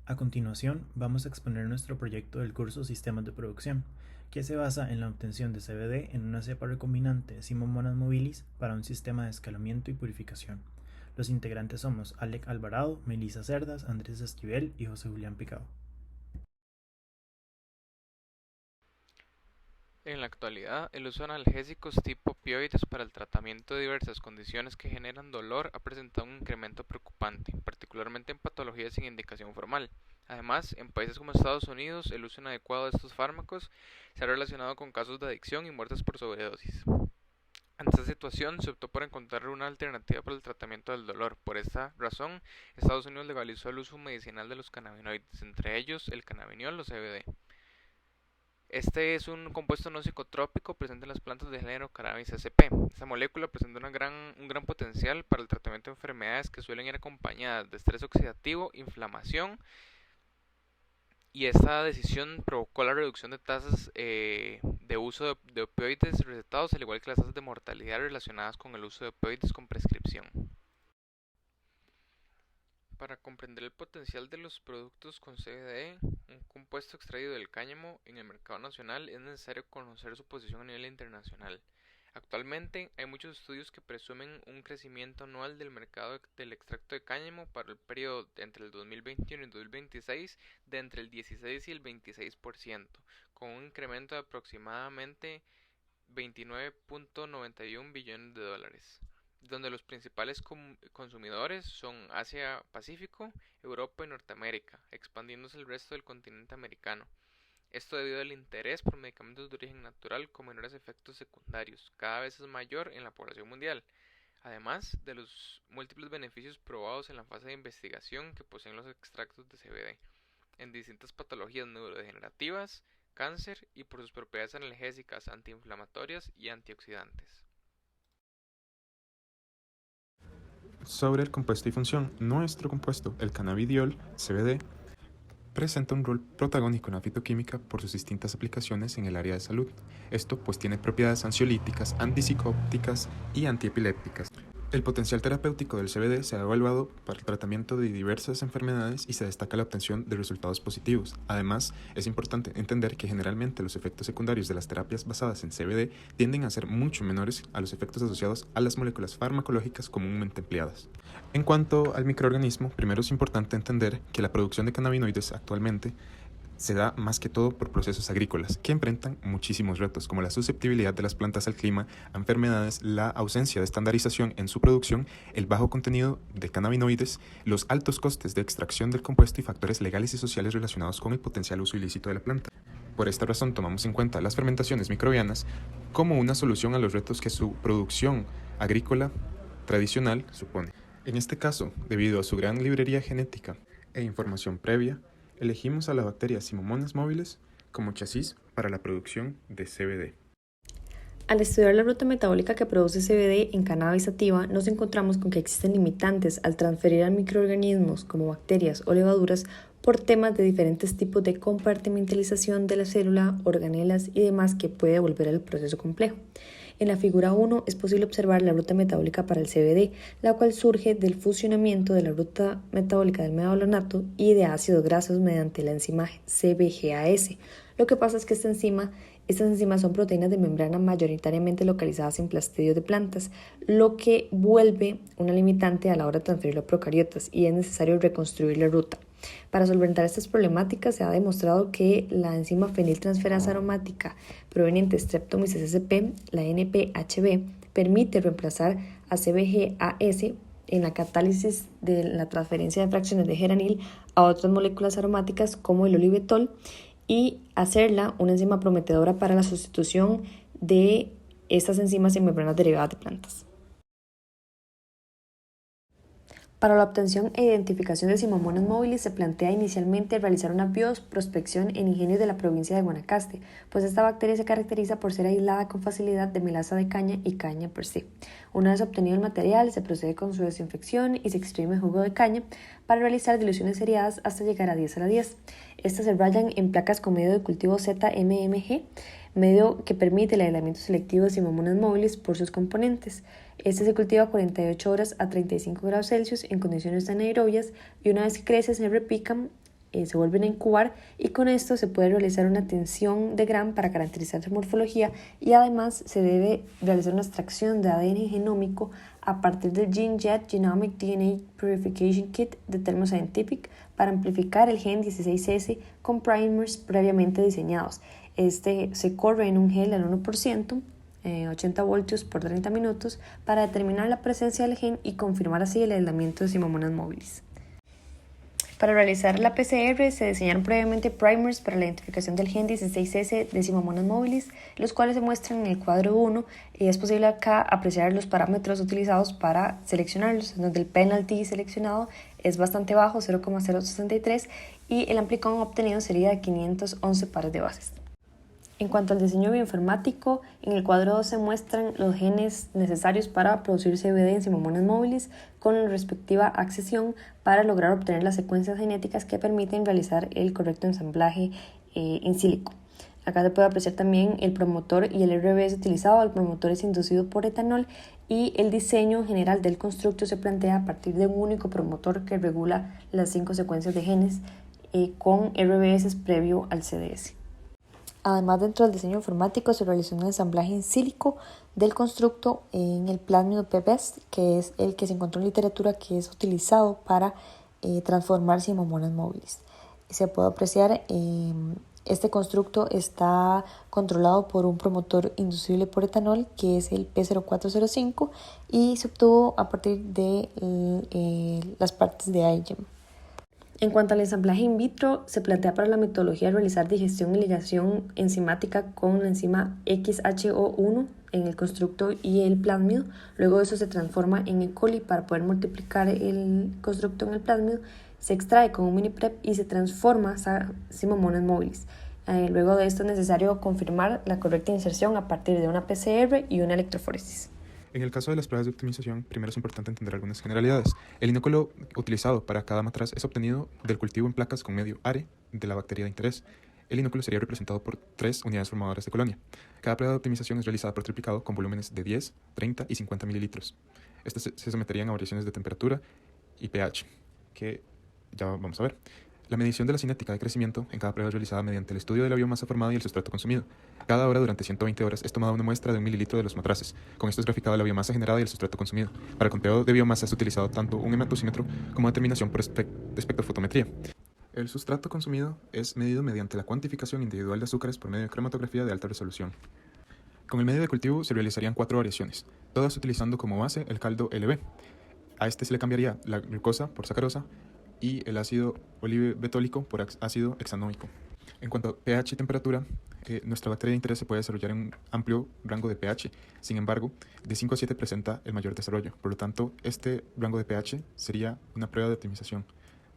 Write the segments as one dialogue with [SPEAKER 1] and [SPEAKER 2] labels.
[SPEAKER 1] A continuación, vamos a exponer nuestro proyecto del curso Sistemas de Producción, que se basa en la obtención de CBD en una cepa recombinante Simomonas mobilis para un sistema de escalamiento y purificación. Los integrantes somos Alec Alvarado, Melissa Cerdas, Andrés Esquivel y José Julián Picado.
[SPEAKER 2] En la actualidad, el uso de analgésicos tipo opioides para el tratamiento de diversas condiciones que generan dolor ha presentado un incremento preocupante, particularmente en patologías sin indicación formal. Además, en países como Estados Unidos, el uso inadecuado de estos fármacos se ha relacionado con casos de adicción y muertes por sobredosis. Ante esta situación, se optó por encontrar una alternativa para el tratamiento del dolor. Por esta razón, Estados Unidos legalizó el uso medicinal de los cannabinoides, entre ellos el cannabidiol o CBD. Este es un compuesto no psicotrópico presente en las plantas del género Cannabis sp. Esta molécula presenta un gran potencial para el tratamiento de enfermedades que suelen ir acompañadas de estrés oxidativo, inflamación, y esta decisión provocó la reducción de tasas de uso de opioides recetados, al igual que las tasas de mortalidad relacionadas con el uso de opioides con prescripción. Para comprender el potencial de los productos con CBD, un compuesto extraído del cáñamo, en el mercado nacional, es necesario conocer su posición a nivel internacional. Actualmente hay muchos estudios que presumen un crecimiento anual del mercado del extracto de cáñamo para el periodo entre el 2021 y el 2026 de entre el 16 y el 26%, con un incremento de aproximadamente 29.91 billones de dólares, donde los principales consumidores son Asia-Pacífico, Europa y Norteamérica, expandiéndose el resto del continente americano. Esto debido al interés por medicamentos de origen natural con menores efectos secundarios, cada vez es mayor en la población mundial, además de los múltiples beneficios probados en la fase de investigación que poseen los extractos de CBD en distintas patologías neurodegenerativas, cáncer y por sus propiedades analgésicas, antiinflamatorias y antioxidantes.
[SPEAKER 3] Sobre el compuesto y función, nuestro compuesto, el cannabidiol, CBD, presenta un rol protagónico en la fitoquímica por sus distintas aplicaciones en el área de salud. Esto pues tiene propiedades ansiolíticas, antipsicóticas y antiepilépticas. El potencial terapéutico del CBD se ha evaluado para el tratamiento de diversas enfermedades y se destaca la obtención de resultados positivos. Además, es importante entender que generalmente los efectos secundarios de las terapias basadas en CBD tienden a ser mucho menores a los efectos asociados a las moléculas farmacológicas comúnmente empleadas. En cuanto al microorganismo, primero es importante entender que la producción de cannabinoides actualmente se da más que todo por procesos agrícolas, que enfrentan muchísimos retos, como la susceptibilidad de las plantas al clima, a enfermedades, la ausencia de estandarización en su producción, el bajo contenido de cannabinoides, los altos costes de extracción del compuesto y factores legales y sociales relacionados con el potencial uso ilícito de la planta. Por esta razón tomamos en cuenta las fermentaciones microbianas como una solución a los retos que su producción agrícola tradicional supone. En este caso, debido a su gran librería genética e información previa, elegimos a la bacteria Simomonas mobilis como chasis para la producción de CBD.
[SPEAKER 4] Al estudiar la ruta metabólica que produce CBD en cannabis sativa, nos encontramos con que existen limitantes al transferir a microorganismos como bacterias o levaduras por temas de diferentes tipos de compartimentalización de la célula, organelas y demás que puede volver al proceso complejo. En la figura 1 es posible observar la ruta metabólica para el CBD, la cual surge del fusionamiento de la ruta metabólica del metabolonato y de ácidos grasos mediante la enzima CBGAS. Lo que pasa es que estas enzimas son proteínas de membrana mayoritariamente localizadas en plastidios de plantas, lo que vuelve una limitante a la hora de transferirlo a procariotas y es necesario reconstruir la ruta. Para solventar estas problemáticas se ha demostrado que la enzima feniltransferasa aromática proveniente de Streptomyces sp, la NPHB, permite reemplazar a CBGAS en la catálisis de la transferencia de fracciones de geranil a otras moléculas aromáticas como el olivetol y hacerla una enzima prometedora para la sustitución de estas enzimas en membranas derivadas de plantas. Para la obtención e identificación de Simomonas mobilis se plantea inicialmente realizar una bioprospección en ingenios de la provincia de Guanacaste, pues esta bacteria se caracteriza por ser aislada con facilidad de melaza de caña y caña per se. Una vez obtenido el material, se procede con su desinfección y se exprime jugo de caña para realizar diluciones seriadas hasta llegar a 10 a la 10. Estas se rayan en placas con medio de cultivo ZMMG, medio que permite el aislamiento selectivo de Simomonas mobilis por sus componentes. Este se cultiva a 48 horas a 35 grados Celsius en condiciones anaerobias y una vez que crece se repican se vuelven a incubar y con esto se puede realizar una tinción de Gram para caracterizar su morfología y además se debe realizar una extracción de ADN genómico a partir del GeneJet Genomic DNA Purification Kit de Thermo Scientific para amplificar el gen 16S con primers previamente diseñados. Este se corre en un gel al 1%, 80 voltios por 30 minutos para determinar la presencia del gen y confirmar así el aislamiento de Simomonas mobilis. Para realizar la PCR se diseñaron previamente primers para la identificación del gen 16S de Simomonas mobilis, los cuales se muestran en el cuadro 1 y es posible acá apreciar los parámetros utilizados para seleccionarlos, donde el penalty seleccionado es bastante bajo, 0,063, y el amplicón obtenido sería de 511 pares de bases. En cuanto al diseño bioinformático, en el cuadro 2 se muestran los genes necesarios para producir CBD en Simomonas mobilis con la respectiva accesión para lograr obtener las secuencias genéticas que permiten realizar el correcto ensamblaje in silico. Acá se puede apreciar también el promotor y el RBS utilizado. El promotor es inducido por etanol y el diseño general del constructo se plantea a partir de un único promotor que regula las 5 secuencias de genes con RBS previo al CDS. Además, dentro del diseño informático se realizó un ensamblaje in silico del constructo en el plásmido PBEST, que es el que se encontró en literatura que es utilizado para transformar Simomonas mobilis. Se puede apreciar, este constructo está controlado por un promotor inducible por etanol, que es el P0405, y se obtuvo a partir de las partes de iGEM. En cuanto al ensamblaje in vitro, se plantea para la metodología realizar digestión y ligación enzimática con la enzima XHO1 en el constructo y el plásmido. Luego eso se transforma en E. coli para poder multiplicar el constructo en el plásmido. Se extrae con un mini prep y se transforma a Simomonas mobilis. Luego de esto es necesario confirmar la correcta inserción a partir de una PCR y una electroforesis.
[SPEAKER 3] En el caso de las pruebas de optimización, primero es importante entender algunas generalidades. El inóculo utilizado para cada matraz es obtenido del cultivo en placas con medio ARE de la bacteria de interés. El inóculo sería representado por 3 unidades formadoras de colonia. Cada prueba de optimización es realizada por triplicado con volúmenes de 10, 30 y 50 mililitros. Estas se someterían a variaciones de temperatura y pH, que ya vamos a ver. La medición de la cinética de crecimiento en cada prueba es realizada mediante el estudio de la biomasa formada y el sustrato consumido. Cada hora durante 120 horas es tomada una muestra de 1 mililitro de los matraces. Con esto es graficada la biomasa generada y el sustrato consumido. Para el conteo de biomasa es utilizado tanto un hematómetro como determinación por espectrofotometría. El sustrato consumido es medido mediante la cuantificación individual de azúcares por medio de cromatografía de alta resolución. Con el medio de cultivo se realizarían 4 variaciones, todas utilizando como base el caldo LB. A este se le cambiaría la glucosa por sacarosa y el ácido olivebetólico por ácido hexanóico. En cuanto a pH y temperatura, nuestra bacteria de interés se puede desarrollar en un amplio rango de pH. Sin embargo, de 5 a 7 presenta el mayor desarrollo. Por lo tanto, este rango de pH sería una prueba de optimización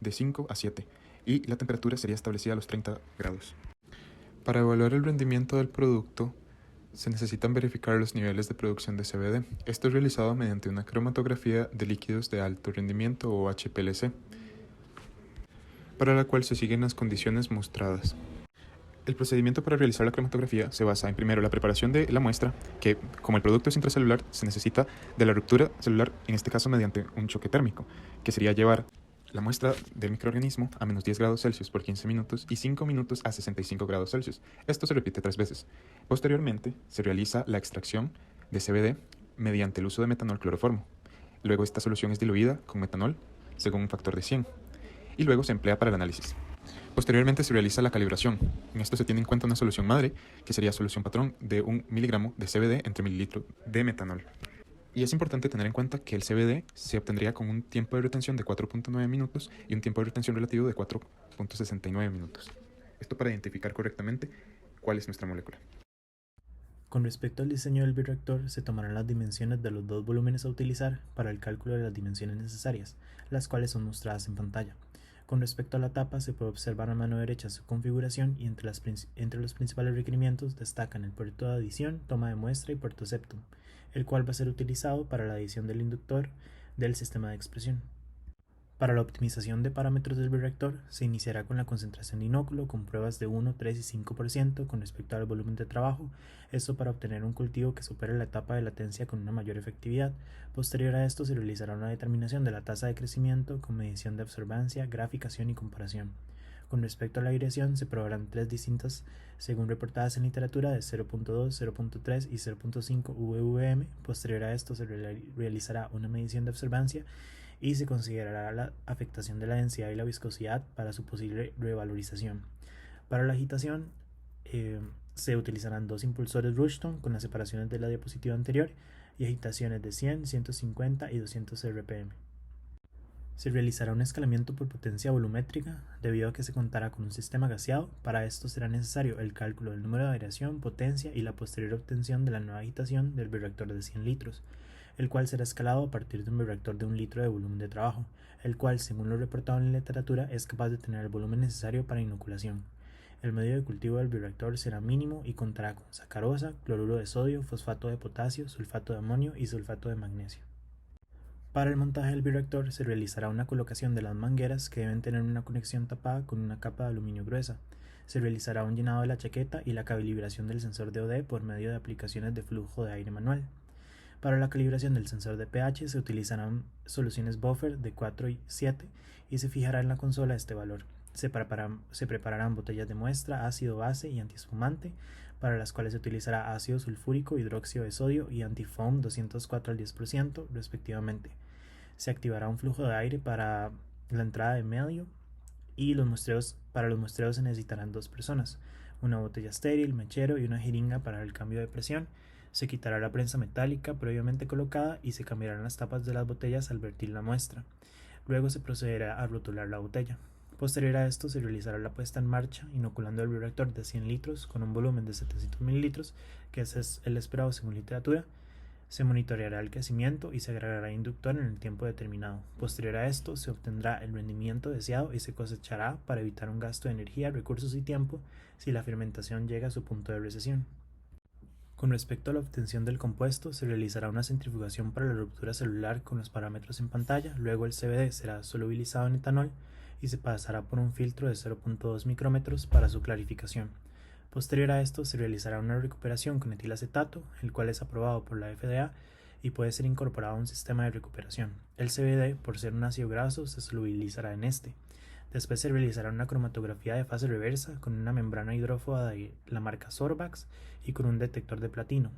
[SPEAKER 3] de 5 a 7 y la temperatura sería establecida a los 30 grados. Para evaluar el rendimiento del producto, se necesitan verificar los niveles de producción de CBD. Esto es realizado mediante una cromatografía de líquidos de alto rendimiento o HPLC, para la cual se siguen las condiciones mostradas. El procedimiento para realizar la cromatografía se basa en primero la preparación de la muestra, que como el producto es intracelular se necesita de la ruptura celular, en este caso mediante un choque térmico, que sería llevar la muestra del microorganismo a menos 10 grados Celsius por 15 minutos y 5 minutos a 65 grados Celsius. Esto se repite 3 veces. Posteriormente se realiza la extracción de CBD mediante el uso de metanol cloroformo. Luego esta solución es diluida con metanol según un factor de 100 y luego se emplea para el análisis. Posteriormente se realiza la calibración. En esto se tiene en cuenta una solución madre, que sería solución patrón de 1 miligramo de CBD entre mililitro de metanol. Y es importante tener en cuenta que el CBD se obtendría con un tiempo de retención de 4.9 minutos y un tiempo de retención relativo de 4.69 minutos. Esto para identificar correctamente cuál es nuestra molécula.
[SPEAKER 1] Con respecto al diseño del bioreactor, se tomarán las dimensiones de los 2 volúmenes a utilizar para el cálculo de las dimensiones necesarias, las cuales son mostradas en pantalla. Con respecto a la tapa, se puede observar a mano derecha su configuración y entre los principales requerimientos destacan el puerto de adición, toma de muestra y puerto septum, el cual va a ser utilizado para la adición del inductor del sistema de expresión. Para la optimización de parámetros del bioreactor, se iniciará con la concentración de inóculo con pruebas de 1, 3 y 5% con respecto al volumen de trabajo, esto para obtener un cultivo que supere la etapa de latencia con una mayor efectividad. Posterior a esto se realizará una determinación de la tasa de crecimiento con medición de absorbancia, graficación y comparación. Con respecto a la aireación, se probarán 3 distintas según reportadas en literatura de 0.2, 0.3 y 0.5 VVM. Posterior a esto se realizará una medición de observancia y se considerará la afectación de la densidad y la viscosidad para su posible revalorización. Para la agitación se utilizarán 2 impulsores Rushton con las separaciones de la diapositiva anterior y agitaciones de 100, 150 y 200 RPM. Se realizará un escalamiento por potencia volumétrica debido a que se contará con un sistema gaseado. Para esto será necesario el cálculo del número de aireación, potencia y la posterior obtención de la nueva agitación del bioreactor de 100 litros, el cual será escalado a partir de un bioreactor de 1 litro de volumen de trabajo, el cual, según lo reportado en la literatura, es capaz de tener el volumen necesario para inoculación. El medio de cultivo del bioreactor será mínimo y contará con sacarosa, cloruro de sodio, fosfato de potasio, sulfato de amonio y sulfato de magnesio. Para el montaje del bioreactor se realizará una colocación de las mangueras que deben tener una conexión tapada con una capa de aluminio gruesa. Se realizará un llenado de la chaqueta y la calibración del sensor de OD por medio de aplicaciones de flujo de aire manual. Para la calibración del sensor de pH se utilizarán soluciones buffer de 4 y 7 y se fijará en la consola este valor. Se prepararán botellas de muestra, ácido base y antiespumante, para las cuales se utilizará ácido sulfúrico, hidróxido de sodio y antifoam 204 al 10% respectivamente. Se activará un flujo de aire para la entrada de medio y para los muestreos se necesitarán 2 personas, una botella estéril, mechero y una jeringa para el cambio de presión. Se quitará la prensa metálica previamente colocada y se cambiarán las tapas de las botellas al vertir la muestra. Luego se procederá a rotular la botella. Posterior a esto se realizará la puesta en marcha inoculando el bioreactor de 100 litros con un volumen de 700 mililitros, que ese es el esperado según literatura. Se monitoreará el crecimiento y se agregará inductor en el tiempo determinado. Posterior a esto se obtendrá el rendimiento deseado y se cosechará para evitar un gasto de energía, recursos y tiempo si la fermentación llega a su punto de recesión. Con respecto a la obtención del compuesto, se realizará una centrifugación para la ruptura celular con los parámetros en pantalla. Luego el CBD será solubilizado en etanol y se pasará por un filtro de 0.2 micrómetros para su clarificación. Posterior a esto se realizará una recuperación con etilacetato, el cual es aprobado por la FDA y puede ser incorporado a un sistema de recuperación. El CBD, por ser un ácido graso, se solubilizará en este. Después se realizará una cromatografía de fase reversa con una membrana hidrófoba de la marca Sorbax y con un detector de platino.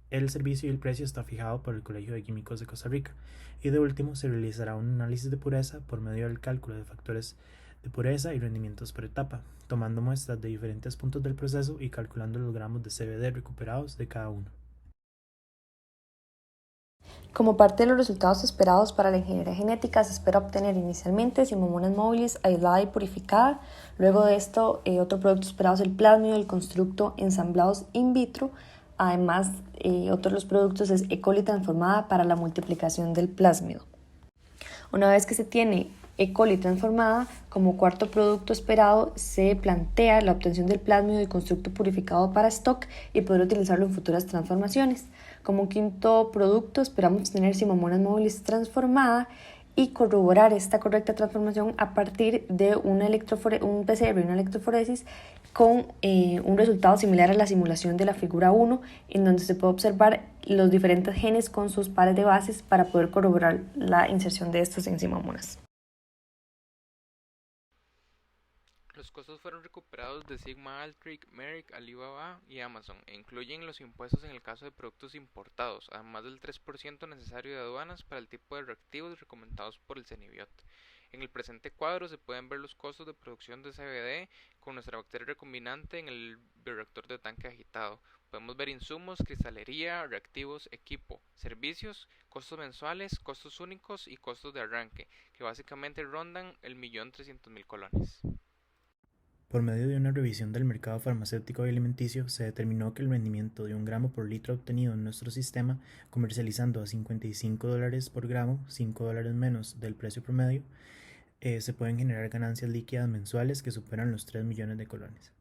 [SPEAKER 1] El servicio y el precio está fijado por el Colegio de Químicos de Costa Rica. Y de último se realizará un análisis de pureza por medio del cálculo de factores de pureza y rendimientos por etapa, tomando muestras de diferentes puntos del proceso y calculando los gramos de CBD recuperados de cada uno.
[SPEAKER 4] Como parte de los resultados esperados para la ingeniería genética, se espera obtener inicialmente Simomonas móviles aislada y purificada. Luego de esto, otro producto esperado es el plásmido del constructo ensamblados in vitro. Además, otro de los productos es E. coli transformada para la multiplicación del plásmido. Una vez que se tiene E. coli transformada, como cuarto producto esperado, se plantea la obtención del plásmido y constructo purificado para stock y poder utilizarlo en futuras transformaciones. Como quinto producto, esperamos tener Simomonas móviles transformada y corroborar esta correcta transformación a partir de un PCR y una electroforesis con un resultado similar a la simulación de la figura 1, en donde se puede observar los diferentes genes con sus pares de bases para poder corroborar la inserción de estos en Simomonas.
[SPEAKER 2] Los costos fueron recuperados de Sigma Aldrich, Merck, Alibaba y Amazon e incluyen los impuestos en el caso de productos importados, además del 3% necesario de aduanas para el tipo de reactivos recomendados por el CENIBIOT. En el presente cuadro se pueden ver los costos de producción de CBD con nuestra bacteria recombinante en el bioreactor de tanque agitado. Podemos ver insumos, cristalería, reactivos, equipo, servicios, costos mensuales, costos únicos y costos de arranque, que básicamente rondan el 1.300.000 colones.
[SPEAKER 1] Por medio de una revisión del mercado farmacéutico y alimenticio, se determinó que el rendimiento de 1 gramo por litro obtenido en nuestro sistema, comercializando a $55 por gramo, $5 menos del precio promedio, se pueden generar ganancias líquidas mensuales que superan los 3 millones de colones.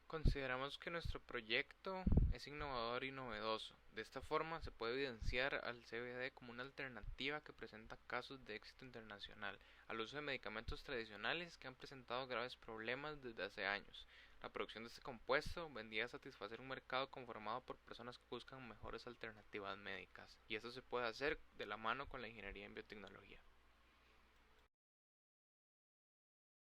[SPEAKER 2] Consideramos que nuestro proyecto es innovador y novedoso. De esta forma se puede evidenciar al CBD como una alternativa que presenta casos de éxito internacional al uso de medicamentos tradicionales que han presentado graves problemas desde hace años. La producción de este compuesto vendría a satisfacer un mercado conformado por personas que buscan mejores alternativas médicas, y esto se puede hacer de la mano con la ingeniería en biotecnología.